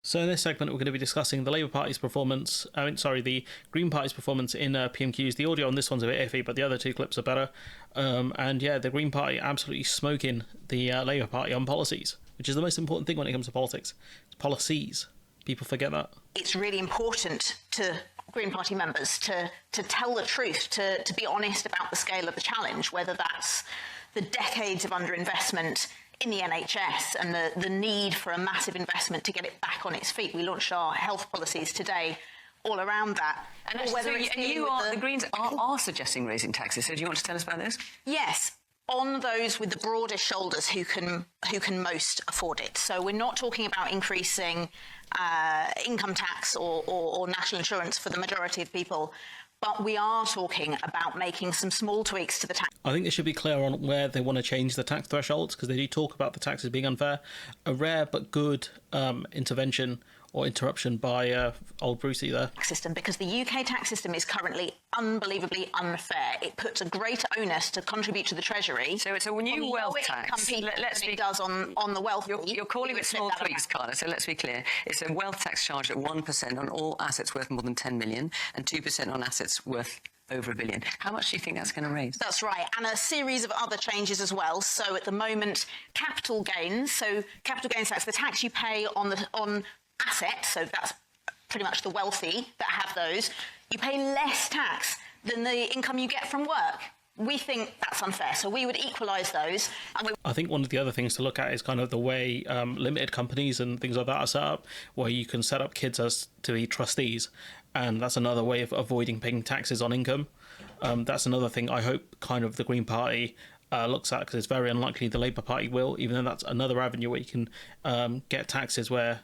So in this segment, we're going to be discussing the Labour Party's performance, the Green Party's performance in PMQs. The audio on this one's a bit iffy, but the other two clips are better. The Green Party absolutely smoking the Labour Party on policies, which is the most important thing when it comes to politics. It's policies. People forget that. It's really important to Green Party members to tell the truth, to be honest about the scale of the challenge, whether that's the decades of underinvestment in the NHS and the need for a massive investment to get it back on its feet. We launched our health policies today all around that. And the Greens are suggesting raising taxes. So do you want to tell us about this? Yes, on those with the broadest shoulders who can most afford it. So we're not talking about increasing income tax or national insurance for the majority of people, but we are talking about making some small tweaks to the tax. I think they should be clear on where they want to change the tax thresholds, because they do talk about the taxes being unfair. A rare but good intervention or interruption by old Brucey there. System, because the UK tax system is currently unbelievably unfair. It puts a greater onus to contribute to the Treasury. So it's a new wealth tax. It does on the wealthy. You're calling it small tweaks, Carla, so let's be clear. It's a wealth tax charged at 1% on all assets worth more than 10 million and 2% on assets worth over $1 billion. How much do you think that's going to raise? That's right, and a series of other changes as well. So at the moment, capital gains tax, the tax you pay on assets, so that's pretty much the wealthy that have those, you pay less tax than the income you get from work. We think that's unfair, so we would equalise those. I think one of the other things to look at is kind of the way limited companies and things like that are set up, where you can set up kids as to be trustees, and that's another way of avoiding paying taxes on income. That's another thing I hope kind of the Green Party looks at, because it's very unlikely the Labour Party will, even though that's another avenue where you can get taxes where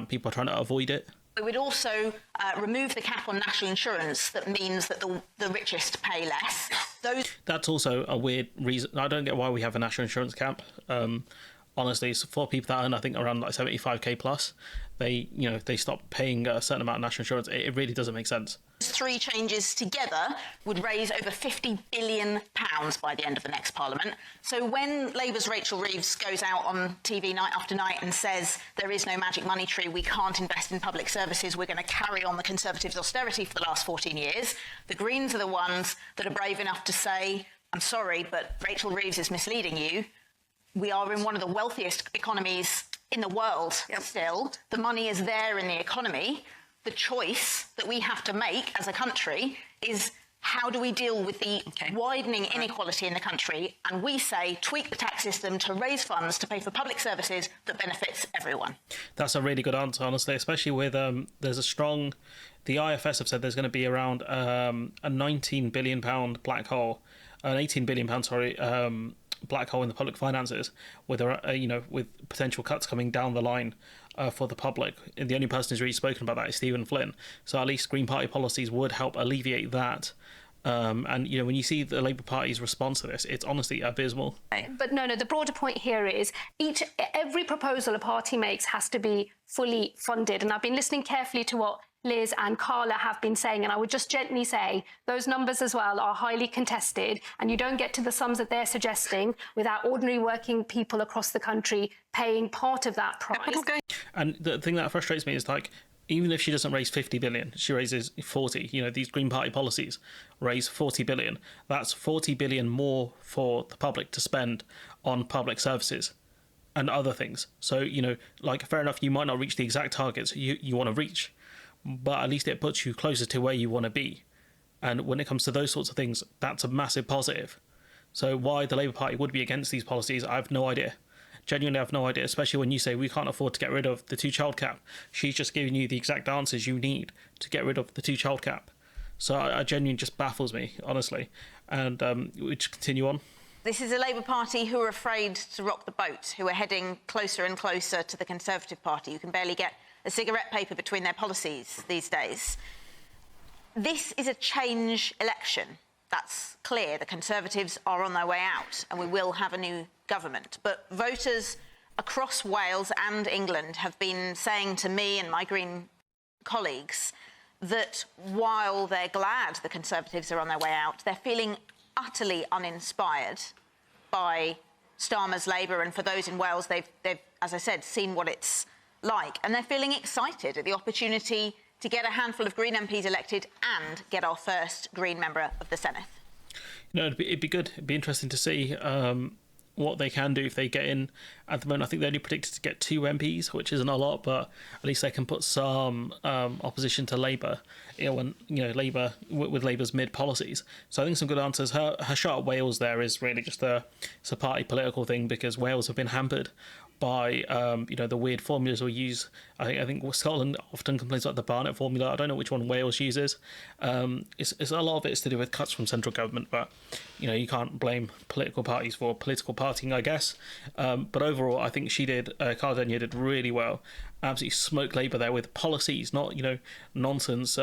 people are trying to avoid it. We would also remove the cap on national insurance. That means that the richest pay less. That's also a weird reason. I don't get why we have a national insurance cap. Honestly, it's for people that earn, I think, around like 75k plus. They stop paying a certain amount of national insurance. It really doesn't make sense. Three changes together would raise over £50 billion by the end of the next Parliament. So when Labour's Rachel Reeves goes out on TV night after night and says there is no magic money tree, we can't invest in public services, we're going to carry on the Conservatives' austerity for the last 14 years, the Greens are the ones that are brave enough to say, I'm sorry, but Rachel Reeves is misleading you. We are in one of the wealthiest economies in the world still. The money is there in the economy. The choice that we have to make as a country is, how do we deal with the widening inequality in the country? And we say tweak the tax system to raise funds to pay for public services that benefits everyone. That's a really good answer, honestly, especially with there's a strong... The IFS have said there's going to be around a £19 billion black hole, an £18 billion, black hole in the public finances, with with potential cuts coming down the line for the public. And the only person who's really spoken about that is Stephen Flynn. So at least Green Party policies would help alleviate that. When you see the Labour Party's response to this, it's honestly abysmal. But no, the broader point here is every proposal a party makes has to be fully funded. And I've been listening carefully to what Liz and Carla have been saying, and I would just gently say those numbers as well are highly contested, and you don't get to the sums that they're suggesting without ordinary working people across the country paying part of that price. And the thing that frustrates me is, like, even if she doesn't raise 50 billion, she raises 40. These Green Party policies raise 40 billion. That's 40 billion more for the public to spend on public services and other things. So, fair enough, you might not reach the exact targets you want to reach, but at least it puts you closer to where you want to be. And when it comes to those sorts of things, that's a massive positive. So why the Labour Party would be against these policies, I have no idea. Genuinely have no idea, especially when you say we can't afford to get rid of the 2-child cap. She's just giving you the exact answers you need to get rid of the 2-child cap. So I genuinely just baffles me, honestly. And we just continue on. This is a Labour Party who are afraid to rock the boat, who are heading closer and closer to the Conservative Party. You can barely get a cigarette paper between their policies these days. This is a change election. That's clear. The Conservatives are on their way out and we will have a new government. But voters across Wales and England have been saying to me and my Green colleagues that while they're glad the Conservatives are on their way out, they're feeling utterly uninspired by Starmer's Labour. And for those in Wales, they've as I said, seen what it's like. And they're feeling excited at the opportunity to get a handful of Green MPs elected and get our first Green member of the Senate. You know, it'd be good. It'd be interesting to see what they can do if they get in. At the moment, I think they're only predicted to get 2 MPs, which isn't a lot, but at least they can put some opposition to Labour. When Labour with Labour's mid policies. So I think some good answers. Her shot at Wales there is really just it's a party political thing, because Wales have been hampered by the weird formulas we use. I think Scotland often complains about the Barnett formula. I don't know which one Wales uses. It's a lot of it is to do with cuts from central government, but you can't blame political parties for political partying, I guess. But overall, I think Carla Denyer did really well. Absolutely smoked Labour there with policies, not nonsense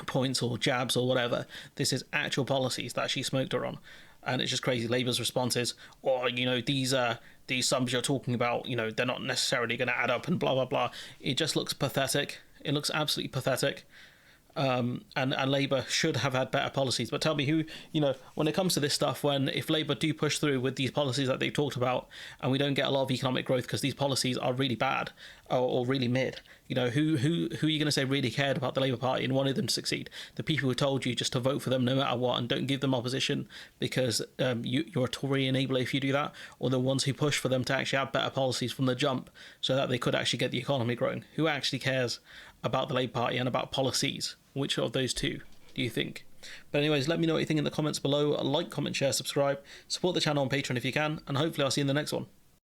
points or jabs or whatever. This is actual policies that she smoked her on. And it's just crazy. Labour's response is, these sums you're talking about, they're not necessarily going to add up and blah, blah, blah. It just looks pathetic. It looks absolutely pathetic. And Labour should have had better policies. But tell me who, when it comes to this stuff, if Labour do push through with these policies that they've talked about, and we don't get a lot of economic growth because these policies are really bad or really mid, who are you going to say really cared about the Labour Party and wanted them to succeed? The people who told you just to vote for them no matter what and don't give them opposition because you're a Tory enabler if you do that, or the ones who push for them to actually have better policies from the jump so that they could actually get the economy growing? Who actually cares about the Labour Party and about policies? Which of those two do you think? But anyways, let me know what you think in the comments below. Like, comment, share, subscribe. Support the channel on Patreon if you can, and hopefully I'll see you in the next one.